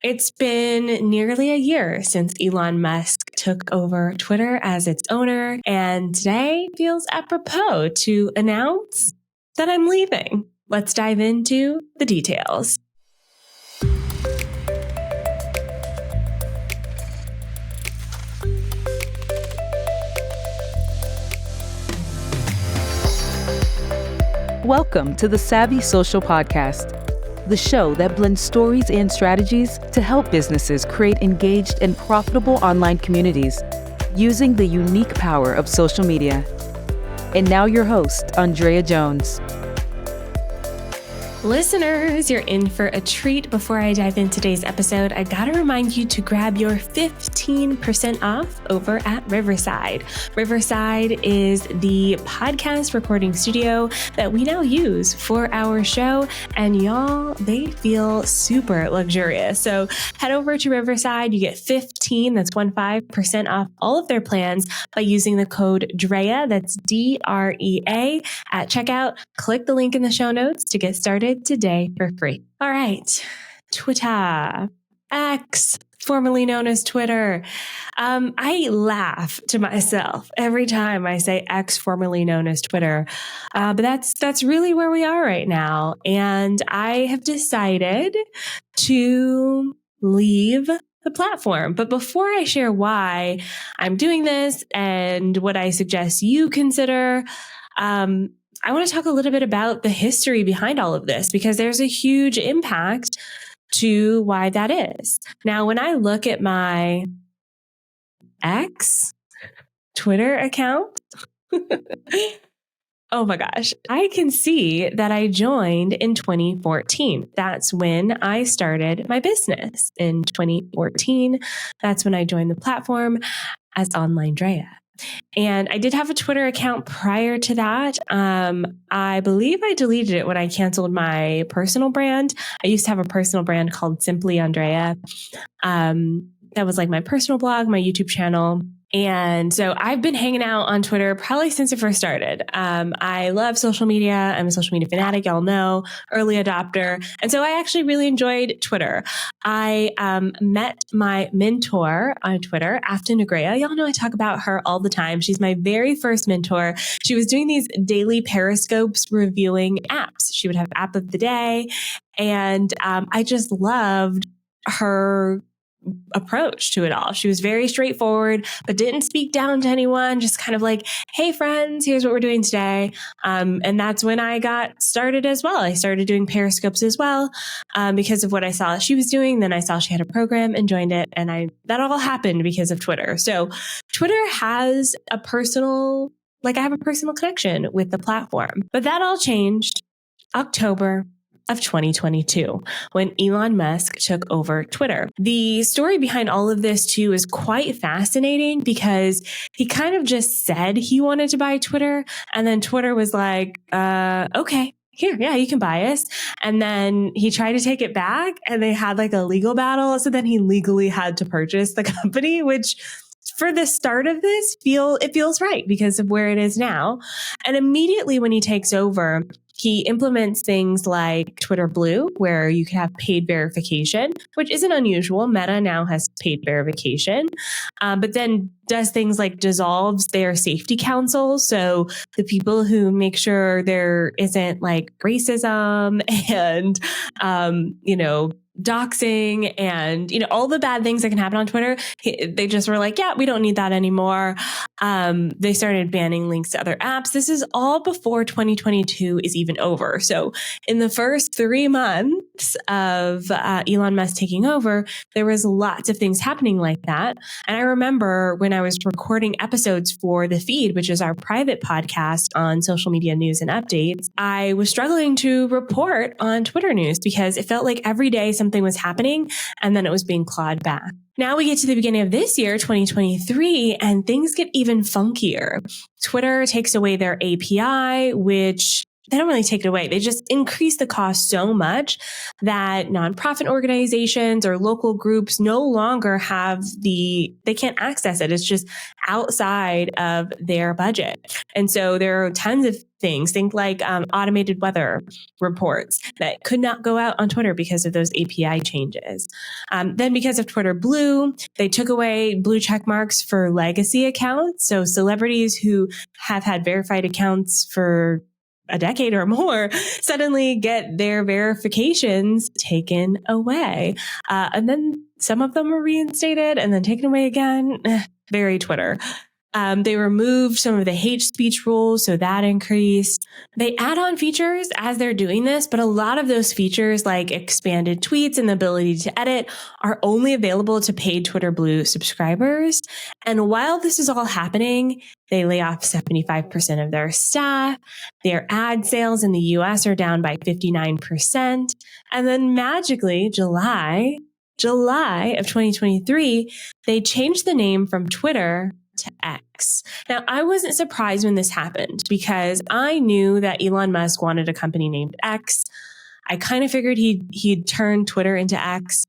It's been nearly a year since Elon Musk took over Twitter as its owner, and today feels apropos to announce that I'm leaving. Let's dive into the details. Welcome to the Savvy Social Podcast, the show that blends stories and strategies to help businesses create engaged and profitable online communities using the unique power of social media. And now your host, Andrea Jones. Listeners, you're in for a treat. Before I dive into today's episode, I gotta remind you to grab your 15% off over at Riverside. Riverside is the podcast recording studio that we now use for our show, and y'all, they feel super luxurious. So head over to Riverside. You get 15% off all of their plans by using the code DREA, that's DREA, at checkout. Click the link in the show notes to get started today for free. All right, Twitter, X, formerly known as Twitter. I laugh to myself every time I say X, formerly known as Twitter, but that's really where we are right now. And I have decided to leave the platform. But before I share why I'm doing this and what I suggest you consider, I want to talk a little bit about the history behind all of this, because there's a huge impact to why that is. Now, when I look at my X Twitter account, oh my gosh, I can see that I joined in 2014. That's when I started my business in 2014. That's when I joined the platform as OnlineDrea. And I did have a Twitter account prior to that. I believe I deleted it when I canceled my personal brand. I used to have a personal brand called Simply Andrea. That was like my personal blog, my YouTube channel. And so I've been hanging out on Twitter probably since it first started. I love social media. I'm a social media fanatic, y'all know, early adopter. And so I actually really enjoyed Twitter. I met my mentor on Twitter, ANDREA. Y'all know I talk about her all the time. She's my very first mentor. She was doing these daily periscopes reviewing apps. She would have app of the day. And I just loved her approach to it all. She was very straightforward, but didn't speak down to anyone, just kind of like, hey friends, here's what we're doing today. And that's when I got started as well. I started doing periscopes as well because of what I saw she was doing. Then I saw she had a program and joined it. And that all happened because of Twitter. So Twitter has I have a personal connection with the platform. But that all changed October of 2022, when Elon Musk took over Twitter. The story behind all of this too is quite fascinating, because he kind of just said he wanted to buy Twitter, and then Twitter was like, okay, here, yeah, you can buy us. And then he tried to take it back, and they had like a legal battle. So then he legally had to purchase the company, which for the start of this, it feels right because of where it is now. And immediately when he takes over, he implements things like Twitter Blue, where you can have paid verification, which isn't unusual. Meta now has paid verification, but then does things like dissolves their safety council. So the people who make sure there isn't like racism and, doxing and, all the bad things that can happen on Twitter, they just were like, yeah, we don't need that anymore. They started banning links to other apps. This is all before 2022 is even over. So in the first 3 months of Elon Musk taking over, there was lots of things happening like that. And I remember when I was recording episodes for The Feed, which is our private podcast on social media news and updates, I was struggling to report on Twitter news because it felt like every day something was happening and then it was being clawed back. Now we get to the beginning of this year, 2023, and things get even funkier. Twitter takes away their API, which they don't really take it away. They just increase the cost so much that nonprofit organizations or local groups no longer they can't access it. It's just outside of their budget. And so there are tons of things. Think like automated weather reports that could not go out on Twitter because of those API changes. Then because of Twitter Blue, they took away blue check marks for legacy accounts. So celebrities who have had verified accounts for a decade or more suddenly get their verifications taken away. And then some of them were reinstated and then taken away again. Very Twitter. They removed some of the hate speech rules, so that increased. They add on features as they're doing this, but a lot of those features like expanded tweets and the ability to edit are only available to paid Twitter Blue subscribers. And while this is all happening, they lay off 75% of their staff. Their ad sales in the US are down by 59%. And then magically, July of 2023, they changed the name from Twitter to X. Now, I wasn't surprised when this happened because I knew that Elon Musk wanted a company named X. I kind of figured he'd turn Twitter into X.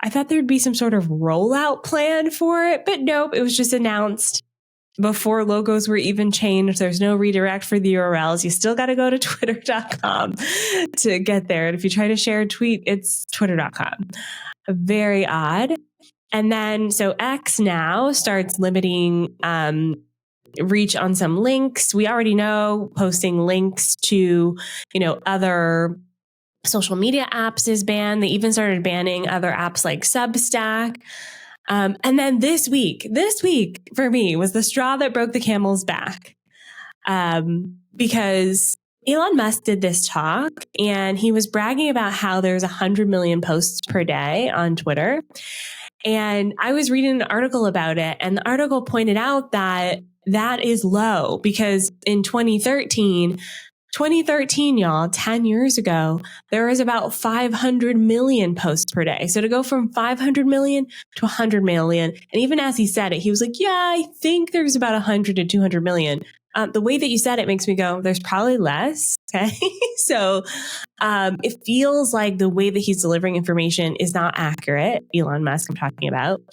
I thought there'd be some sort of rollout plan for it, but nope, it was just announced before logos were even changed. There's no redirect for the URLs. You still got to go to twitter.com to get there. And if you try to share a tweet, it's twitter.com. Very odd. And then, so X now starts limiting reach on some links. We already know posting links to, other social media apps is banned. They even started banning other apps like Substack. And then this week for me was the straw that broke the camel's back. Because Elon Musk did this talk and he was bragging about how there's 100 million posts per day on Twitter. And I was reading an article about it, and the article pointed out that that is low because in 2013, y'all, 10 years ago, there was about 500 million posts per day. So to go from 500 million to 100 million, and even as he said it, he was like, yeah, I think there's about 100 to 200 million. The way that you said it makes me go, there's probably less. Okay. So it feels like the way that he's delivering information is not accurate. Elon Musk, I'm talking about.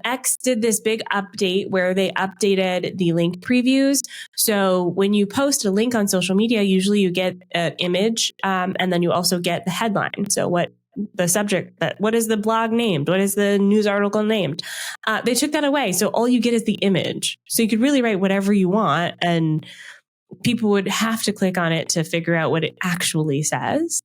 X did this big update where they updated the link previews. So when you post a link on social media, usually you get an image and then you also get the headline. So what the subject, what is the blog named? What is the news article named? They took that away. So all you get is the image. So you could really write whatever you want and people would have to click on it to figure out what it actually says.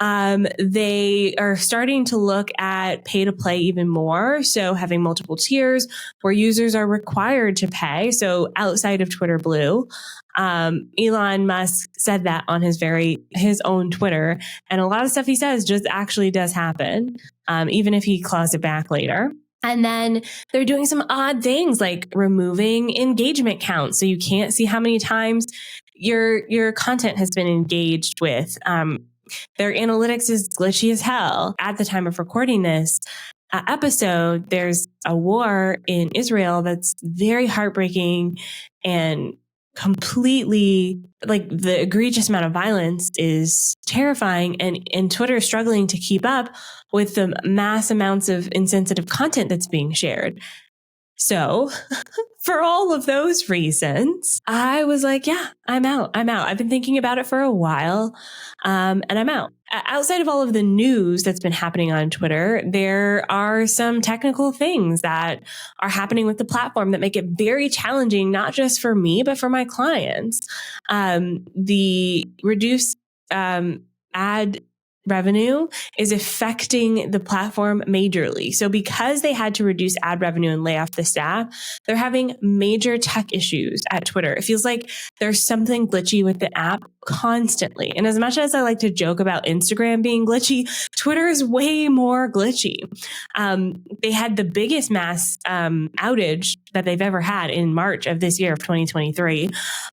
They are starting to look at pay to play even more. So having multiple tiers where users are required to pay. So outside of Twitter Blue, Elon Musk said that on his own Twitter. And a lot of stuff he says just actually does happen, even if he claws it back later. And then they're doing some odd things like removing engagement counts. So you can't see how many times your content has been engaged with. Their analytics is glitchy as hell. At the time of recording this episode, there's a war in Israel that's very heartbreaking and completely, like, the egregious amount of violence is terrifying, and Twitter is struggling to keep up with the mass amounts of insensitive content that's being shared. So for all of those reasons, I was like, yeah, I'm out. I've been thinking about it for a while, and I'm out. Outside of all of the news that's been happening on Twitter, there are some technical things that are happening with the platform that make it very challenging, not just for me, but for my clients. The reduced ad revenue is affecting the platform majorly. So because they had to reduce ad revenue and lay off the staff, they're having major tech issues at Twitter. It feels like there's something glitchy with the app constantly. And as much as I like to joke about Instagram being glitchy, Twitter is way more glitchy. They had the biggest mass outage that they've ever had in March of this year of 2023.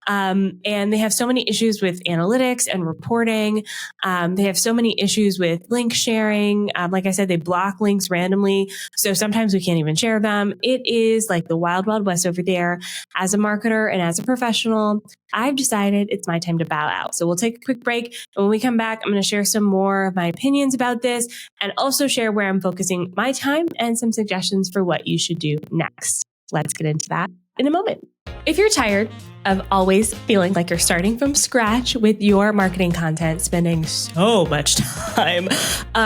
And they have so many issues with analytics and reporting. They have so many issues with link sharing. Like I said, they block links randomly. So sometimes we can't even share them. It is like the wild, wild west over there. As a marketer and as a professional, I've decided it's my time to bow out. So we'll take a quick break. And when we come back, I'm going to share some more of my opinions about this and also share where I'm focusing my time and some suggestions for what you should do next. Let's get into that in a moment. If you're tired of always feeling like you're starting from scratch with your marketing content, spending so much time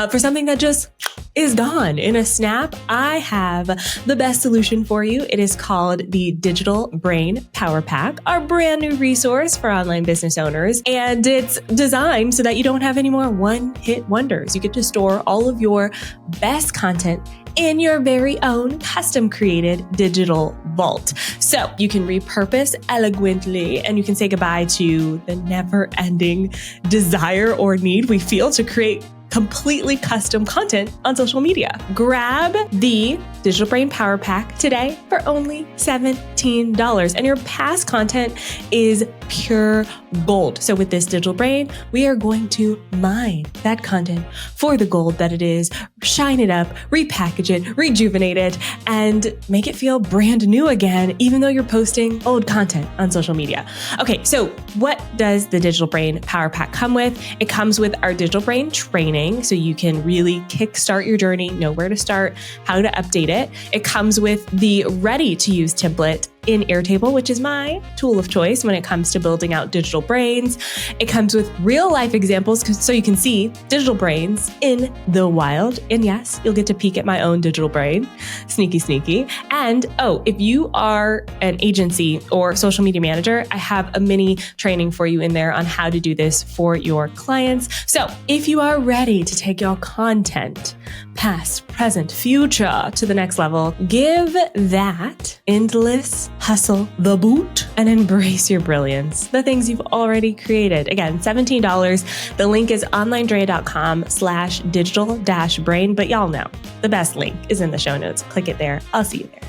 for something that just is gone in a snap, I have the best solution for you. It is called the Digital Brain Power Pack, our brand new resource for online business owners. And it's designed so that you don't have any more one-hit wonders. You get to store all of your best content in your very own custom created digital vault. So you can repurpose eloquently and you can say goodbye to the never ending desire or need we feel to create completely custom content on social media. Grab the Digital Brain Power Pack today for only $17. And your past content is pure gold. So with this Digital Brain, we are going to mine that content for the gold that it is, shine it up, repackage it, rejuvenate it, and make it feel brand new again, even though you're posting old content on social media. Okay, so what does the Digital Brain Power Pack come with? It comes with our Digital Brain training, so you can really kickstart your journey, know where to start, how to update it. It comes with the ready-to-use template in Airtable, which is my tool of choice when it comes to building out digital brains. It comes with real life examples so you can see digital brains in the wild. And yes, you'll get to peek at my own digital brain. Sneaky, sneaky. And if you are an agency or social media manager, I have a mini training for you in there on how to do this for your clients. So if you are ready to take your content past, present, future to the next level, give that endless hustle the boot and embrace your brilliance, the things you've already created. Again, $17. The link is onlinedrea.com/digital-brain, but y'all know the best link is in the show notes. Click it there. I'll see you there.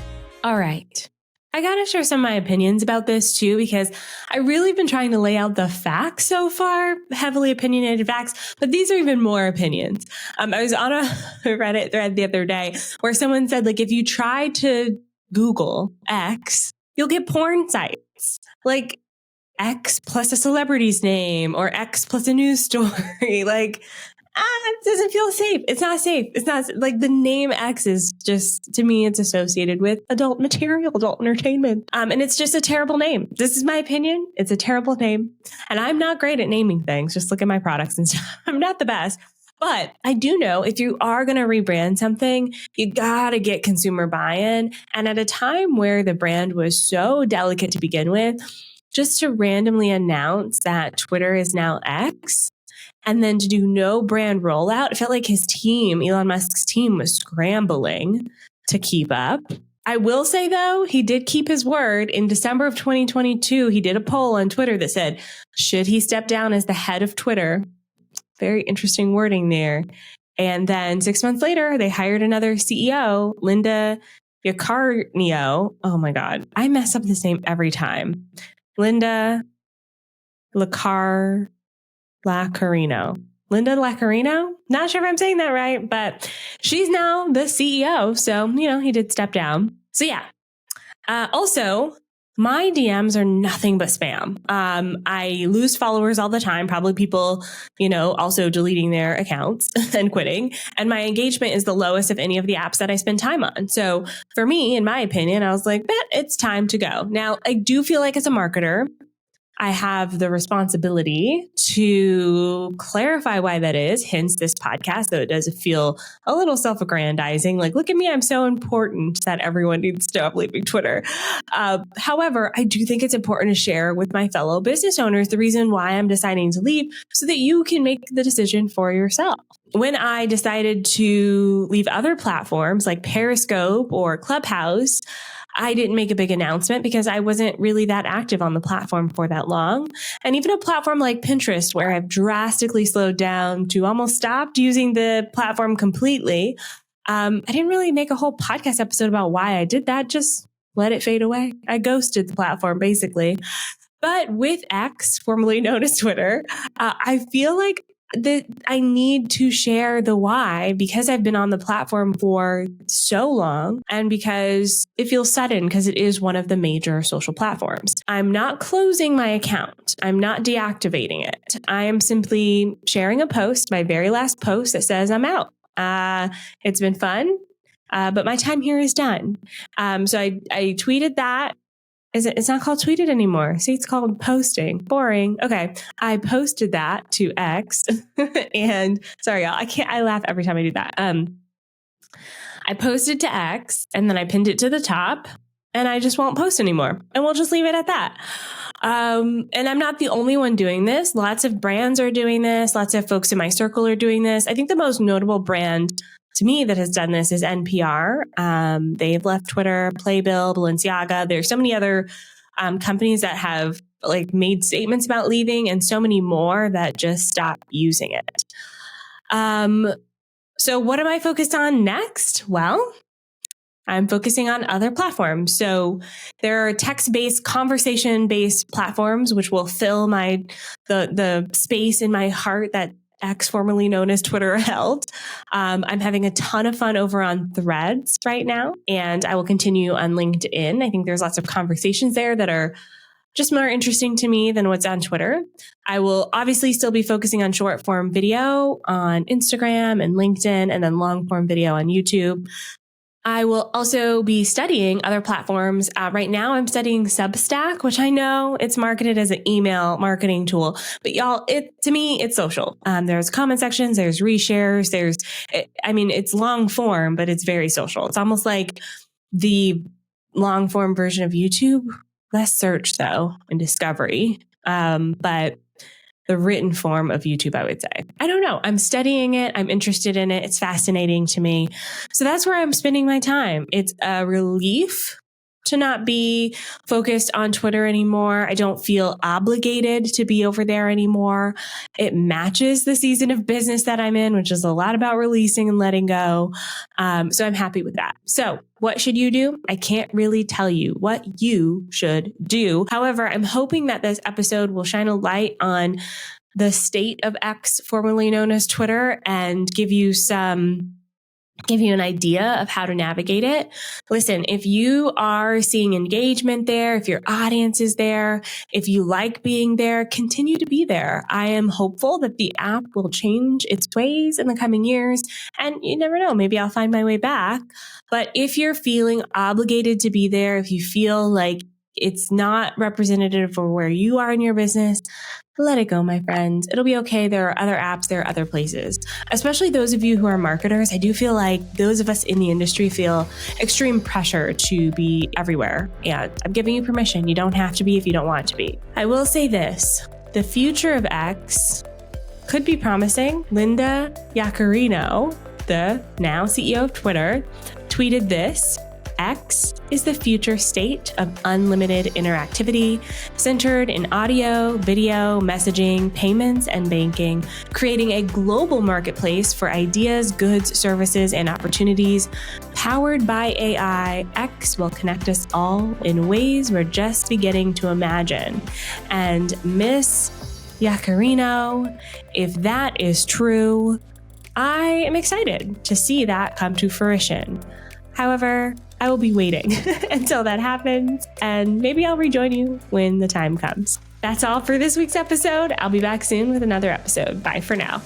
All right. I got to share some of my opinions about this too, because I really been trying to lay out the facts so far, heavily opinionated facts, but these are even more opinions. I was on a Reddit thread the other day where someone said, like, if you try to Google X, you'll get porn sites like X plus a celebrity's name or X plus a news story. Like, it doesn't feel safe. It's not safe. It's not like the name X is just, to me, it's associated with adult material, adult entertainment. And it's just a terrible name. This is my opinion. It's a terrible name. And I'm not great at naming things. Just look at my products and stuff. I'm not the best. But I do know if you are going to rebrand something, you got to get consumer buy-in. And at a time where the brand was so delicate to begin with, just to randomly announce that Twitter is now X, and then to do no brand rollout, it felt like his team, Elon Musk's team, was scrambling to keep up. I will say, though, he did keep his word. In December of 2022, he did a poll on Twitter that said, should he step down as the head of Twitter? Very interesting wording there. And then 6 months later, they hired another CEO, Linda Yaccarino. Oh my God, I mess up this name every time. Linda Yaccarino. Linda Yaccarino? Not sure if I'm saying that right, but she's now the CEO. So, he did step down. So yeah. Also, my DMs are nothing but spam. I lose followers all the time, probably people, also deleting their accounts and quitting. And my engagement is the lowest of any of the apps that I spend time on. So for me, in my opinion, I was like, it's time to go. Now, I do feel like as a marketer, I have the responsibility to clarify why that is, hence this podcast, though it does feel a little self-aggrandizing. Like, look at me, I'm so important that everyone needs to stop leaving Twitter. However, I do think it's important to share with my fellow business owners the reason why I'm deciding to leave so that you can make the decision for yourself. When I decided to leave other platforms like Periscope or Clubhouse, I didn't make a big announcement because I wasn't really that active on the platform for that long. And even a platform like Pinterest, where I've drastically slowed down to almost stopped using the platform completely, I didn't really make a whole podcast episode about why I did that. Just let it fade away. I ghosted the platform, basically. But with X, formerly known as Twitter, I feel like that I need to share the why, because I've been on the platform for so long and because it feels sudden, because it is one of the major social platforms. I'm not closing my account. I'm not deactivating it. I am simply sharing a post, my very last post, that says I'm out. It's been fun. but my time here is done. So I tweeted that. It's not called tweeted anymore. See, it's called posting. Boring. Okay. I posted that to X and sorry, y'all, I laugh every time I do that. I posted to X and then I pinned it to the top and I just won't post anymore and we'll just leave it at that. And I'm not the only one doing this. Lots of brands are doing this. Lots of folks in my circle are doing this. I think the most notable brand to me that has done this is NPR. They've left Twitter, Playbill, Balenciaga. There's so many other companies that have like made statements about leaving and so many more that just stop using it. So what am I focused on next? Well, I'm focusing on other platforms. So there are text-based, conversation-based platforms, which will fill the space in my heart that X, formerly known as Twitter, held. I'm having a ton of fun over on Threads right now, and I will continue on LinkedIn. I think there's lots of conversations there that are just more interesting to me than what's on Twitter. I will obviously still be focusing on short form video on Instagram and LinkedIn, and then long form video on YouTube. I will also be studying other platforms. Right now, I'm studying Substack, which I know it's marketed as an email marketing tool, but y'all, to me, it's social. There's comment sections, there's reshares, it's long form, but it's very social. It's almost like the long form version of YouTube, less search though, and discovery. But the written form of YouTube, I would say. I don't know. I'm studying it. I'm interested in it. It's fascinating to me. So that's where I'm spending my time. It's a relief to not be focused on Twitter anymore. I don't feel obligated to be over there anymore. It matches the season of business that I'm in, which is a lot about releasing and letting go. So I'm happy with that. So what should you do? I can't really tell you what you should do. However, I'm hoping that this episode will shine a light on the state of X, formerly known as Twitter, and give you an idea of how to navigate it. Listen, if you are seeing engagement there, if your audience is there, if you like being there, continue to be there. I am hopeful that the app will change its ways in the coming years. And you never know, maybe I'll find my way back. But if you're feeling obligated to be there, if you feel like it's not representative for where you are in your business, let it go, my friends. It'll be okay. There are other apps, there are other places. Especially those of you who are marketers, I do feel like those of us in the industry feel extreme pressure to be everywhere. And I'm giving you permission. You don't have to be if you don't want to be. I will say this, the future of X could be promising. Linda Yaccarino, the now CEO of Twitter, tweeted this: X is the future state of unlimited interactivity, centered in audio, video, messaging, payments, and banking, creating a global marketplace for ideas, goods, services, and opportunities. Powered by AI, X will connect us all in ways we're just beginning to imagine. And Miss Yaccarino, if that is true, I am excited to see that come to fruition. However, I will be waiting until that happens, and maybe I'll rejoin you when the time comes. That's all for this week's episode. I'll be back soon with another episode. Bye for now.